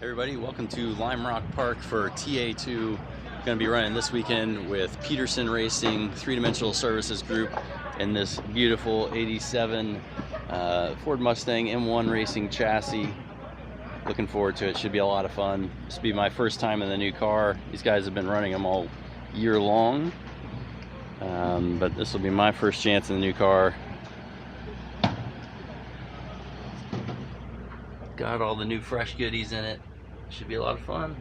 Everybody, welcome to Lime Rock Park for TA2. Going to be running this weekend with Peterson Racing, three-dimensional services group, and this beautiful 87 Ford Mustang M1 racing chassis. Looking forward to it. Should be a lot of fun. This will be my first time in the new car. These guys have been running them all year long, but this will be my first chance in the new car. Got all the new fresh goodies in it. Should be a lot of fun.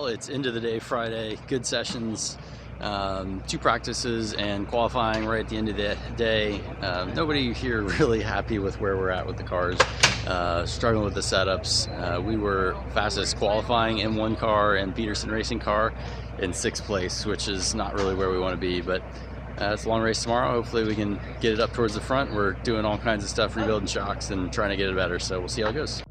It's end of the day Friday, good sessions, 2 practices and qualifying right at the end of the day. Nobody here really happy with where we're at with the cars, struggling with the setups. We were fastest qualifying M1 car and Peterson Racing car in 6th place, which is not really where we want to be, but it's a long race tomorrow. Hopefully we can get it up towards the front. We're doing all kinds of stuff, rebuilding shocks and trying to get it better, so we'll see how it goes.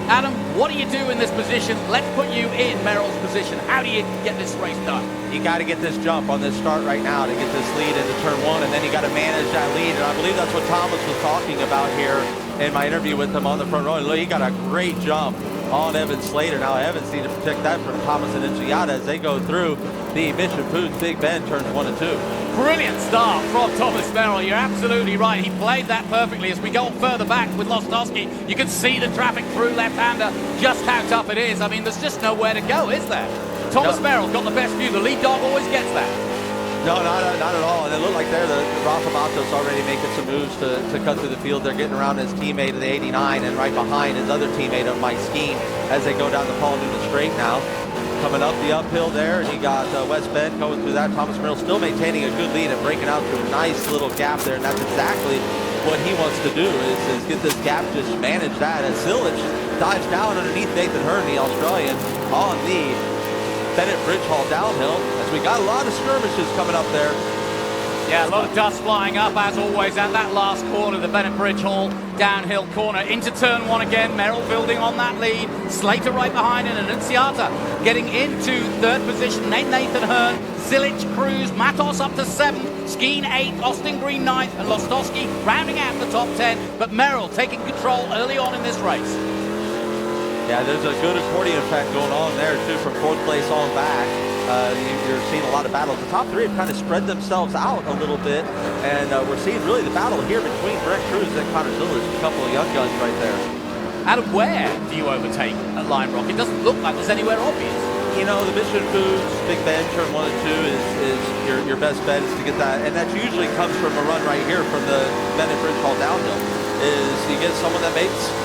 Adam, what do you do in this position? Let's put you in Merrill's position. How do you get this race done? You got to get this jump on this start right now to get this lead into turn 1, and then you got to manage that lead. And I believe that's what Thomas was talking about here in my interview with him on the front row. Look, he got a great jump on Evan Slater. Now Evans needs to protect that from Thomas and Inciata as they go through the Mission Foods Big Bend turns 1 and 2. Brilliant start from Thomas Merrill. You're absolutely right. He played that perfectly. As we go further back with Lostowski, you can see the traffic through left-hander, just how tough it is. I mean, there's just nowhere to go, is there? Thomas Merrill got the best view. The lead dog always gets that. No, not at all. And it looked like there, the Rafa Matos already making some moves to cut through the field. They're getting around his teammate of the 89 and right behind his other teammate of Mike Skeen as they go down the Paul Newman straight now. Coming up the uphill there, and you got West Bend going through that. Thomas Merrill still maintaining a good lead and breaking out to a nice little gap there, and that's exactly what he wants to do is get this gap, just manage that as Sillage dives down underneath Nathan Hearn, the Australian, on the Bennett Bridge Hall downhill, as we got a lot of skirmishes coming up there. Yeah, a lot of dust flying up, as always, at that last corner, the Bennett Bridge Hall downhill corner. Into turn 1 again, Merrill building on that lead. Slater right behind him, and Inciata getting into 3rd position. Nathan Hearn, Zilic, Cruz, Matos up to 7, Skeen 8, Austin Green 9th, and Lostowski rounding out the top 10. But Merrill taking control early on in this race. Yeah, there's a good accordion effect going on there too from fourth place on back. You're seeing a lot of battles. The top three have kind of spread themselves out a little bit, and we're seeing really the battle here between Brent Cruz and Connor Zillage, a couple of young guns right there. Adam, where do you overtake at Line Rock? It doesn't look like there's anywhere obvious. You know, the Mission Foods, Big Bend, turn 1 and 2 is your best bet is to get that, and that usually comes from a run right here from the Bennett Bridge Hall downhill. Is you get someone that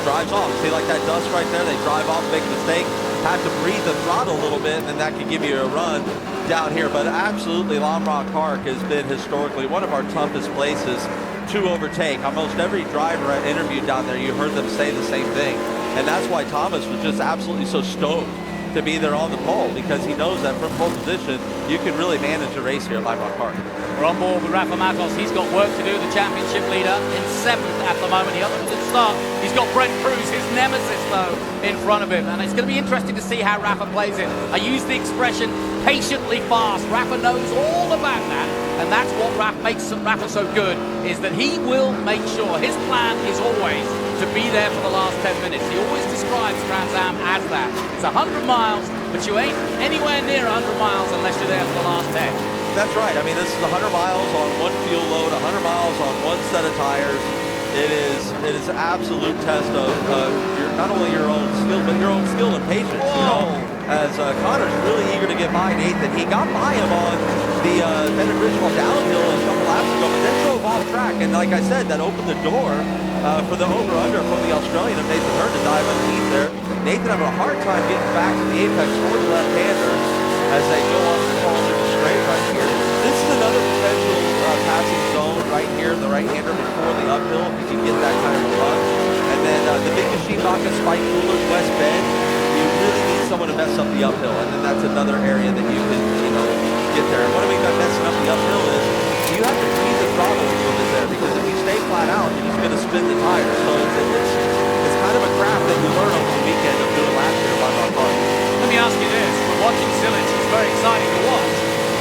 drives off. See, like that dust right there, they drive off, make a mistake, have to breathe the throttle a little bit, and then that could give you a run down here. But absolutely, Lime Rock Park has been historically one of our toughest places to overtake. Almost every driver I interviewed down there, you heard them say the same thing. And that's why Thomas was just absolutely so stoked to be there on the pole, because he knows that from pole position, you can really manage a race here at Lime Rock Park. We're on board with Rafa Matos. He's got work to do, the championship leader, in 7th at the moment. He opened at the start. He's got Brent Cruz, his nemesis, though, in front of him. And it's going to be interesting to see how Rafa plays it. I use the expression patiently fast. Rafa knows all about that. And that's what makes Rafa so good, is that he will make sure his plan is always to be there for the last 10 minutes. He always describes Trans-Am as that. It's 100 miles, but you ain't anywhere near 100 miles unless you're there for the last 10. That's right. I mean, this is 100 miles on one fuel load, 100 miles on one set of tires. It is an absolute test of not only your own skill, but your own skill and patience. You know, as Connor's really eager to get by Nathan. He got by him on the Bennett Bridge Hall downhill a couple laps ago, but then drove off track. And like I said, that opened the door for the over-under from the Australian of Nathan Hurd to dive underneath there. Nathan having a hard time getting back to the apex for the left-hander as they go on the fall to the straight right here. This is another potential passing zone right here, the right-hander before the uphill, if you can get that kind of a run. And then the Big Machine Baca Spike Coolers, West Bend, you really need someone to mess up the uphill, and then that's another area that you can, get there. And what I mean by messing up the uphill is you have to breathe the throttle a little bit there, because if you stay flat out, you're just going to spin the tires. So it's kind of a craft that you learn over the weekend of doing last year by our car. Let me ask you this. We're watching Zillage. It's very exciting to watch.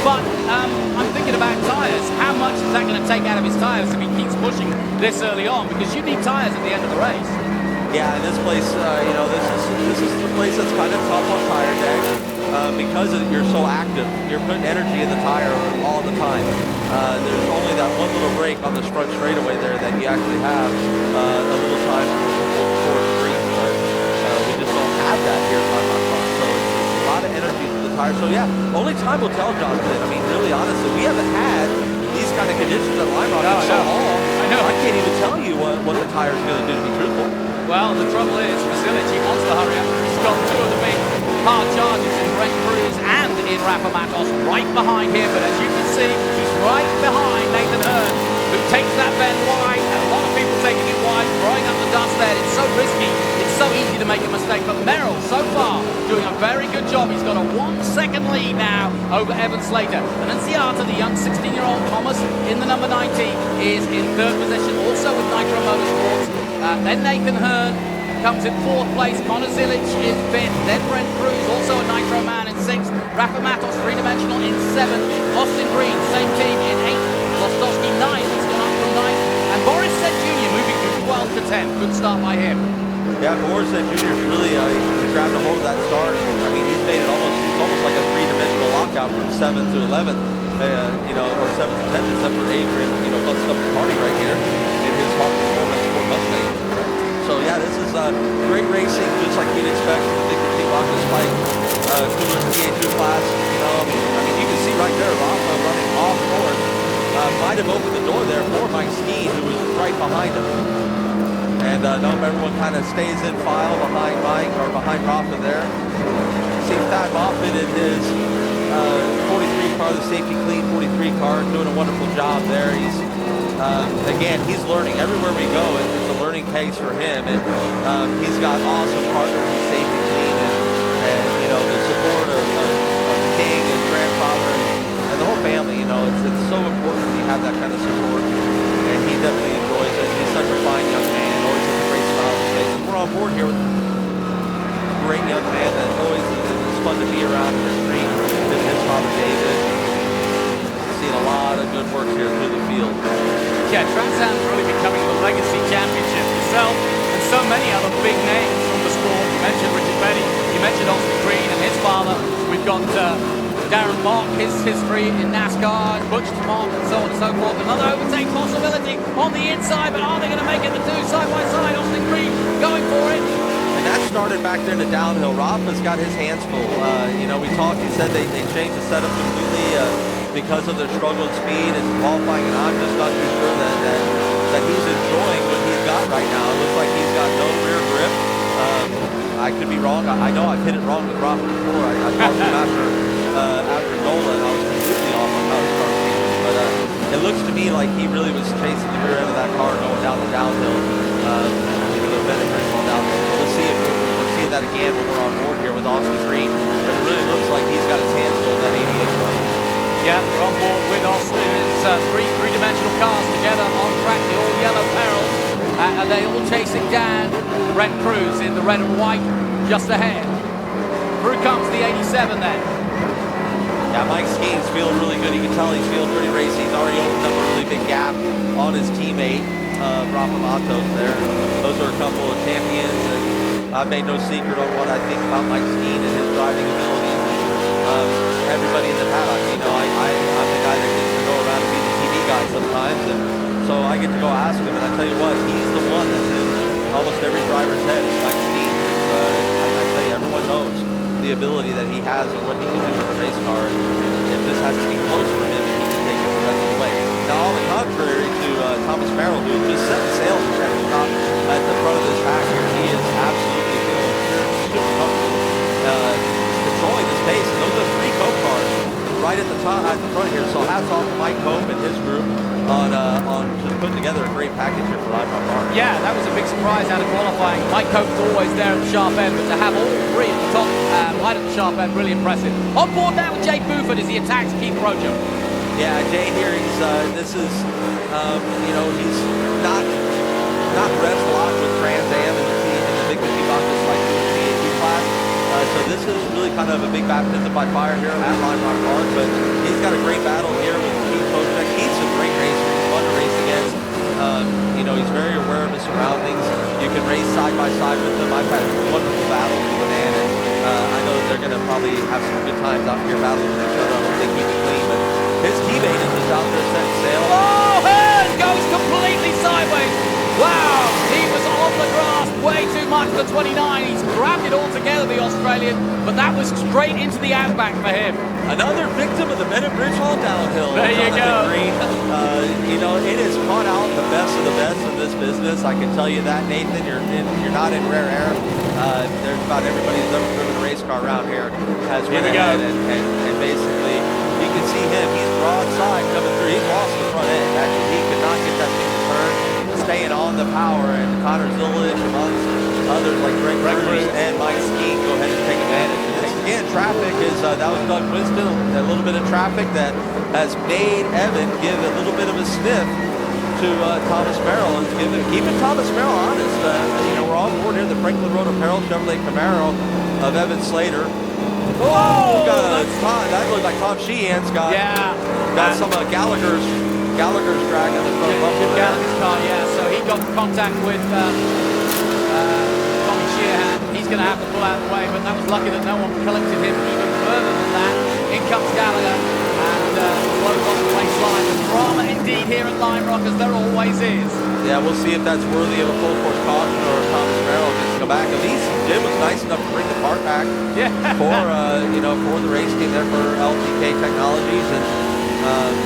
But I'm thinking about tyres. How much is that going to take out of his tyres if he keeps pushing this early on? Because you need tyres at the end of the race. Yeah, in this place, this is the place that's kind of tough on tire day because you're so active. You're putting energy in the tire all the time. There's only that one little break on the front straightaway there that you actually have a little time before it's green, but we just don't have that here on my car. So it's a lot of energy to the tire. So yeah, only time will tell, Jonathan. I mean, really honestly, we haven't had these kind of conditions at Lime Rock in so long. I know. I can't even tell you what the tire's going to do, to be truthful. Well, the trouble is, for Zillage, he wants to hurry up. He's got two of the big hard charges in Brent Cruz and in Rafa Matos right behind him. But as you can see, he's right behind Nathan Hurd, who takes that bend wide. And a lot of people taking it wide, throwing up the dust there. It's so risky. It's so easy to make a mistake. But Merrill, so far, doing a very good job. He's got a 1-second lead now over Evan Slater. And Nciata, the young 16-year-old Thomas, in the number 90, is in third position, also with Nitro Motorsports. Then Nathan Hurd comes in 4th place. Connor Zillage in 5th. Then Brent Cruz, also a Nitro man, in 6th. Rafa Matos, 3-dimensional, in 7th. Austin Green, same team, in 8th. Lostowski, 9th. He's gone up from 9th. And Boris Set Jr. moving from 12 to 10. Good start by him. Yeah, Boris Set Jr. is really grabbed a hold of that start. I mean, he's made it almost like a 3-dimensional lockout from 7th to 11th. Or 7th to 10th, except for Adrian, busting up the party right here in his Hawk Performance Ford Mustang. So yeah, this is great racing, just like you'd expect from the Big Machine Baca Spike Cooler TA2 class. I mean, you can see right there, Rafa running off course. Might have opened the door there for Mike Skeen, who was right behind him. And everyone kind of stays in file behind Mike, or behind Rafa there. See Thad Moffitt in his 43 car, the Safety Clean 43 car, doing a wonderful job there. He's again, he's learning. Everywhere we go, it's a learning pace for him, and he's got awesome partners in Safety Clean, and the support of King and grandfather and the whole family. It's so important that you have that kind of support, and he definitely enjoys it. He's such a fine young man, always has a great smile on his face. And we're on board here with a great young man that always is fun to be around in the street. His father David. Seeing a lot of good work here through the field. Yeah, Trans-Am's really becoming the legacy championship. Yourself and so many other big names from the sport. You mentioned Richard Petty, you mentioned Austin Green and his father. We've got Darren Mock, his history in NASCAR, Butch Mark, and so on and so forth. Another overtake possibility on the inside, but are they going to make it the two side by side? Austin Green going for it. And that started back there in the downhill. Rafa's got his hands full. You know, we talked, he said they changed the setup completely because of their struggle at speed and qualifying, and I'm just not too sure that he's enjoying what he's got right now. It looks like he's got no rear grip. I could be wrong. I know I've hit it wrong with Rafa before. I talked to him after Nola, and I was completely off on how his car came. But it looks to me like he really was chasing the rear end of that car going down the downhill. You know, the Bennett Bridge downhill. So we'll see if we'll see that again when we're on board here with Austin Green. But it really looks like he's got his hands full in that 88 car. Yeah, we're on board with Austin. It's three-dimensional cars together on track, the all-yellow perils. And they all chasing down Brent Cruz in the red and white just ahead. Through comes the 87 then. Yeah, Mike Skeen's feeling really good. You can tell he's feeling pretty racy. He's already opened up a really big gap on his teammate, Rafa Matos there. Those are a couple of champions, and I've made no secret on what I think about Mike Skeen and his driving abilities. Everybody in the paddock, you know, I'm the guy that gets to go around and be the TV guy sometimes, and so I get to go ask him, and I tell you what, he's the one that's in almost every driver's head. It's Mike Skeen. I tell you, everyone knows the ability that he has and what he can do with a race car. And if this has to be close for him, he can take it the rest of the way. Now, on the contrary to Thomas Merrill, who just set sail at the top at the front of this pack here, he is absolutely feeling super comfortable controlling this pace. And those are three Cope cars right at the top, at the front here. So hats off to Mike Cope and his group on just putting together a great package here for Lime Rock Park. Yeah, that was a big surprise out of qualifying. Mike Cope's always there at the sharp end, but to have all three at the top, right at the sharp end, really impressive. On board now with Jay Buford as he attacks Keith Rocha. Yeah, Jay here, this is, you know, he's not raced a lot with Trans-Am and the big machine boxes like the TA2 class. So this is really kind of a big baptism by fire here at Lime Rock Park, but he's got a great battle here with Keith Rocha. Keith's a great racer. He's fun to race against. You know, he's very aware of his surroundings. You can race side by side with him. I've had wonderful battles with him, and I know that they're going to probably have some good times out here battling with each other. I hope they keep it clean, but his teammate is just out there setting sail. Oh, and goes completely sideways. Wow, he was on the grass way too much for 29. He's grabbed it all together, the Australian, but that was straight into the outback for him. Another victim of the Bennett Bridge Hall downhill. There you go. Green. You know, it has brought out the best of the best in this business. I can tell you that, Nathan. You're not in rare air. There's about everybody who's ever driven a race car around here has went ahead and basically you can see him. He's broadside coming through. He's lost the front end. Actually, he could not get that thing to turn. Staying on the power, and Connor Zillich amongst others like Greg Cruz and Mike Skeen go ahead and take advantage. And again, traffic is, that was Doug Winston, a little bit of traffic that has made Evan give a little bit of a sniff to Thomas Merrill, and keeping Thomas Merrill honest. You know, we're on board here, the Franklin Road Apparel Chevrolet Camaro of Evan Slater. Oh, that looked like Tom Sheehan's got some Gallagher's drag on the front bumper. Gallagher's car, yeah. So he got contact with Tommy Sheehan. He's going to have to pull out of the way, but that was lucky that no one collected him even further than that. In comes Gallagher, and blows off the place line. There's drama indeed here at Lime Rock, as there always is. Yeah, we'll see if that's worthy of a full course caution or if Thomas Merrill gets to go back. At least Jim was nice enough to bring the part back for you know, for the race team there for LTK Technologies, and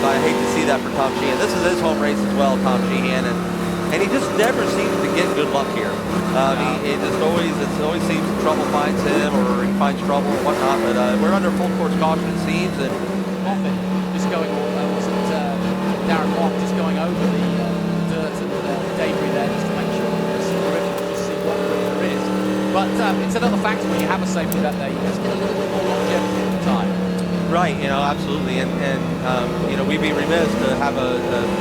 I hate to see that for Tom Sheehan. This is his home race as well, Tom Sheehan, and he just never seems to get good luck here. It always seems trouble finds him, or he finds trouble and whatnot. But we're under full course caution, it seems, and Moffat just going wasn't Darren Mock just going over the dirt and debris there just to make sure there's a grip, just see what grip there is. But it's another factor when you have a safety that day. You just get a little bit more longevity at the time. Right, you know, absolutely, and you know, we'd be remiss to have a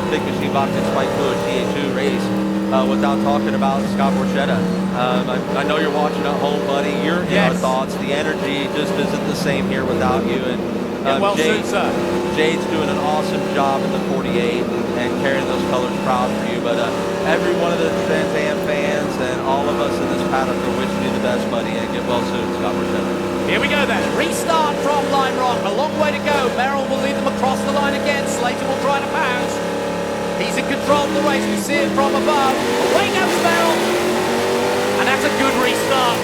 big machine box in Spike Fluid TA2 race without talking about Scott Borchetta. I know you're watching at home, buddy. Your thoughts, the energy just isn't the same here without you. And Jade's doing an awesome job in the 48 and carrying those colors proud for you. But every one of the Trans-Am fans and all of us in this paddock are wishing you the best, buddy, and get well soon, Scott Marcello. Here we go then. Restart from Line Rock. A long way to go. Merrill will lead them across the line again. Slater will try to pounce. He's in control of the race. We see it from above. Away goes Merrill. And that's a good restart.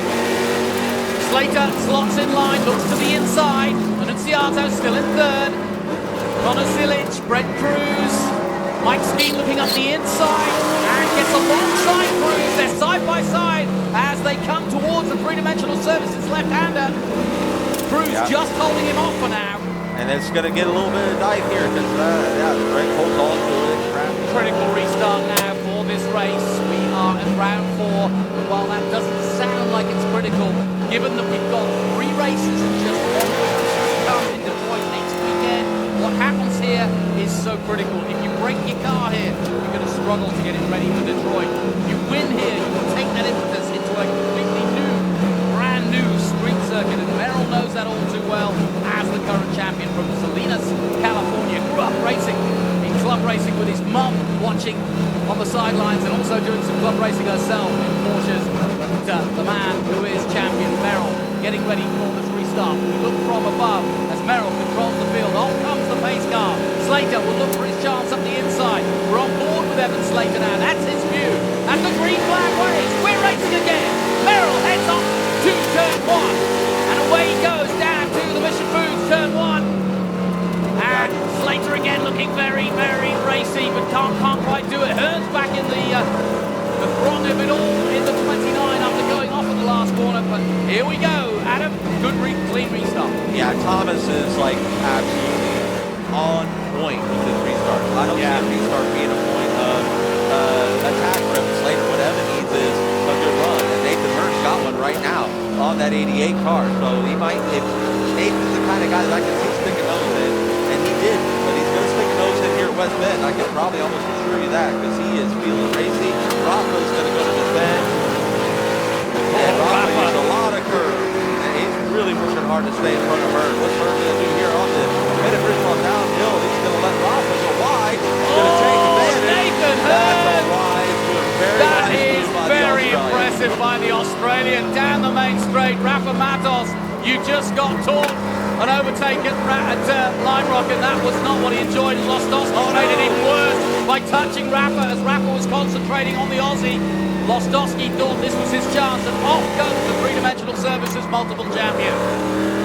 Slater slots in line, looks to the inside. Annunziato still in third. Connor Zilic, Brent Cruz. Mike Skeen looking up the inside and gets alongside Cruz. They're side by side as they come towards the three-dimensional services left-hander. Cruz just holding him off for now. And it's going to get a little bit of dive here because, Brent holds on to it. Critical restart now for this race. We are at round 4. While that doesn't sound like it's critical, given that we've got 3 races and just 1 week to come in Detroit next weekend, what happens here is so critical. If you break your car here, you're going to struggle to get it ready for Detroit. If you win here, you will take that impetus into a completely new, brand new street circuit, and Merrill knows that all too well as the current champion from Salinas, California. Grew up racing in club racing with his mum, watching on the sidelines and also doing some club racing herself in Porsches. The man who is champion, Merrill, getting ready for this restart. We look from above as Merrill controls the field. Off comes the pace car. Slater will look for his chance up the inside. We're on board with Evan Slater now. That's his view. And the green flag waves. We're racing again. Merrill heads off to turn 1. And away he goes down to the Mission Foods turn 1. And Slater again looking very, very racy, but can't quite do it. Hearns back in the throng of it all in the 29 after going off in the last corner. But here we go. Adam, good clean restart. Yeah, Thomas is like absolutely on point with his restart. I don't see a restart being a point of attack for him. Slater, what Evan needs is a good run. And Nathan Hearns got one right now on that 88 car. So he might, if Nathan's the kind of guy that I can see stick a nose in, and he did, but he's going to stick a nose in here at West Bend. I can probably almost assure you that because he is feeling racy. Rocco's going to go to the bend. And Rocco used a lot of curve. And he's really working hard to stay in front of Hearns. What's Hearns going to do here on the Peterson Racing downhill? He's going to let Rocco go wide. He's going to take advantage. Nathan That's a Hearns. wise move. That is very impressive by the Australian. Down the main straight, Rafa Matos, you just got taught and overtaken at Line Rock, and that was not what he enjoyed. Lostowski made it even worse by touching Rafa as Rafa was concentrating on the Aussie. Lostowski thought this was his chance, and off goes the three-dimensional services multiple champion.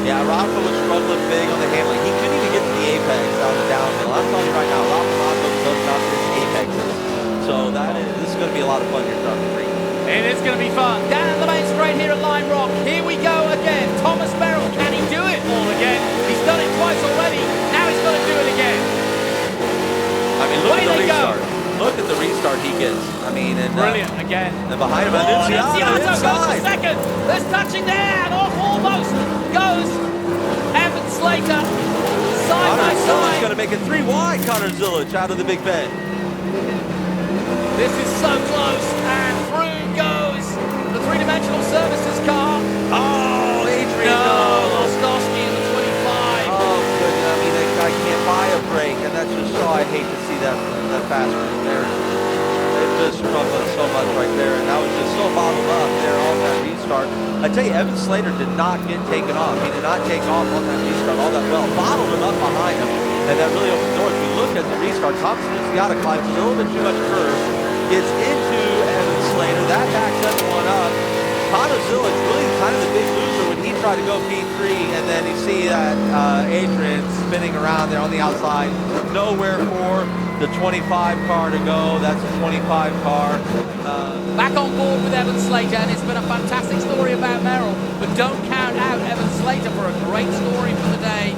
Yeah, Rafa was struggling big on the handling. He couldn't even get to the apex on the downhill. I'm telling you right now, Rafa Matos does not hit apexes. So this is going to be a lot of fun here, Dr. Green. It is going to be fun. Down the main straight here at Line Rock. Here we go again. Thomas Merrill, can he do it all again? He's done it twice already. Now he's going to do it again. I mean, look at the restart. Look at the restart he gets. I mean, and brilliant again. And behind him, Annunziato goes to second. There's touching there, and off almost goes Evan Slater. Side by side. He's going to make it 3 wide. Connor Zilic out of the Big Bend. This is so close, and through goes the three-dimensional services car. Oh, Adrian. No, Lostowski in the 25. Oh, goodness. I mean, that guy can't buy a break, and that's just so, I'd hate to see that fast move there. They're just struggling so much right there, and that was just so bottled up there on that restart. I tell you, Evan Slater did not get taken off. He did not take off on that restart all that well. Bottled him up behind him, and that really opened doors. We look at the restart. Thomas Annunziato climbs a little bit too much curve. Gets into Evan Slater. That backs everyone up. Connor Zilic really kind of the big loser when he tried to go P3, and then you see that Adrian spinning around there on the outside. Nowhere for the 25 car to go. That's a 25 car. Back on board with Evan Slater, and it's been a fantastic story about Merrill, but don't count out Evan Slater for a great story for the day.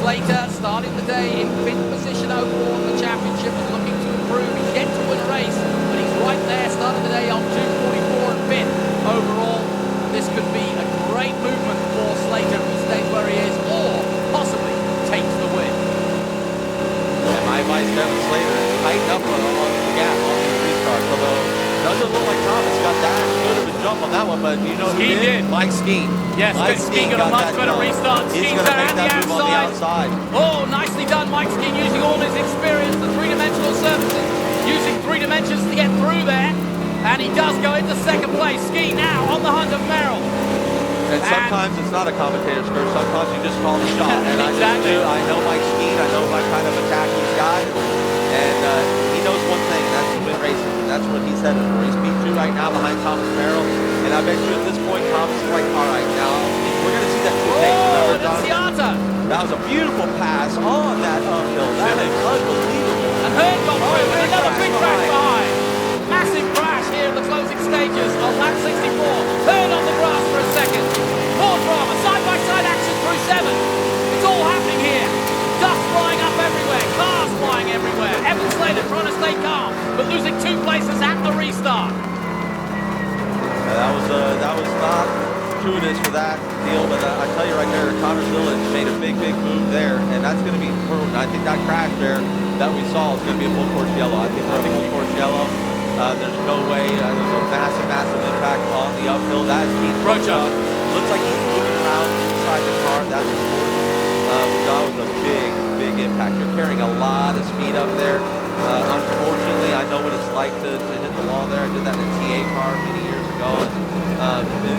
Slater starting the day in 5th position overall in the championship and looking to improve. He's yet to win a race, but he's right there, starting the day on 2:44 and 5th overall. This could be a great movement for Slater if he stays where he is, or possibly takes the win. And my advice to Evan Slater is tighten up on the gap on these restarts, although it doesn't look like Thomas got that good of a jump on that one, but you know who did? Mike Skeen. Yes, Mike Skeen got a much better restart. He's going to make that move on the outside. Oh, nicely done, Mike Skeen, using all his experience, the three-dimensional surfaces, using 3 dimensions to get through there. And he does go into second place. Skeen now on the hunt of Merrill. And sometimes it's not a commentator's curse. Sometimes you just call the shot. And Exactly. I know Mike Skeen. I know I kind of attack these guys. And he knows one thing, and that's to win races. And that's what he's headed for. He's P2 right now behind Thomas Merrill. And I bet you at this point, Thomas is like, all right, now we're going to see that two takes. That was a beautiful pass on that uphill. That is unbelievable. And Hearn got through with another big crash behind. Massive crash here in the closing stages of lap 64. Hearn on the grass for a second. More drama, side-by-side action through 7. It's all happening here. Dust flying up everywhere, cars flying everywhere. Evan Slater trying to stay calm, but losing 2 places at the restart. That was not gratuitous for that deal, but I tell you right there, Connor Zillage made a big move there, and that's going to be important. I think that crash there that we saw is going to be a full course yellow. I think we're a full course yellow. There's no way. There's a massive impact on the uphill. That's Keith Rocha. Looks like he's moving around inside the car. That's important. That was a big impact. You're carrying a lot of speed up there. Unfortunately, I know what it's like to hit the wall there. I did that in a TA car many years ago.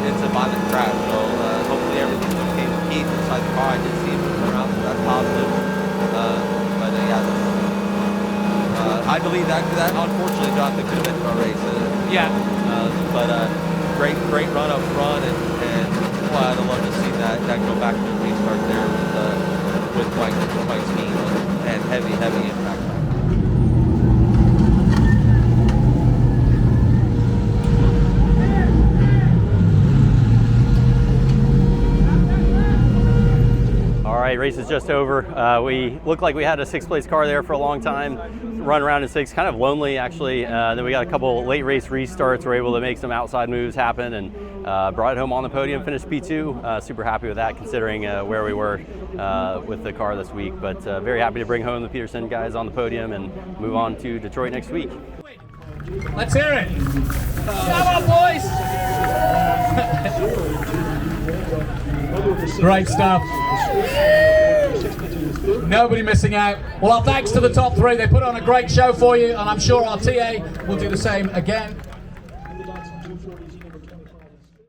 It's a violent crash. So hopefully everything's okay with Keith inside the car. I did see him moving around, so that's positive. But yeah, I believe that unfortunately, Jonathan, could have been our race. But great run up front, and well, I'd love to see that go back to the restart there with Mike Skeen and heavy impact. All right, race is just over. We looked like we had a 6th place car there for a long time. Run around in 6, kind of lonely actually. Then we got a couple late race restarts. We're able to make some outside moves happen and brought it home on the podium, finished P2. Super happy with that considering where we were with the car this week. But very happy to bring home the Peterson guys on the podium and move on to Detroit next week. Let's hear it. Come on, boys. Great stuff. Nobody missing out. Well, our thanks to the top 3. They put on a great show for you, and I'm sure our TA will do the same again.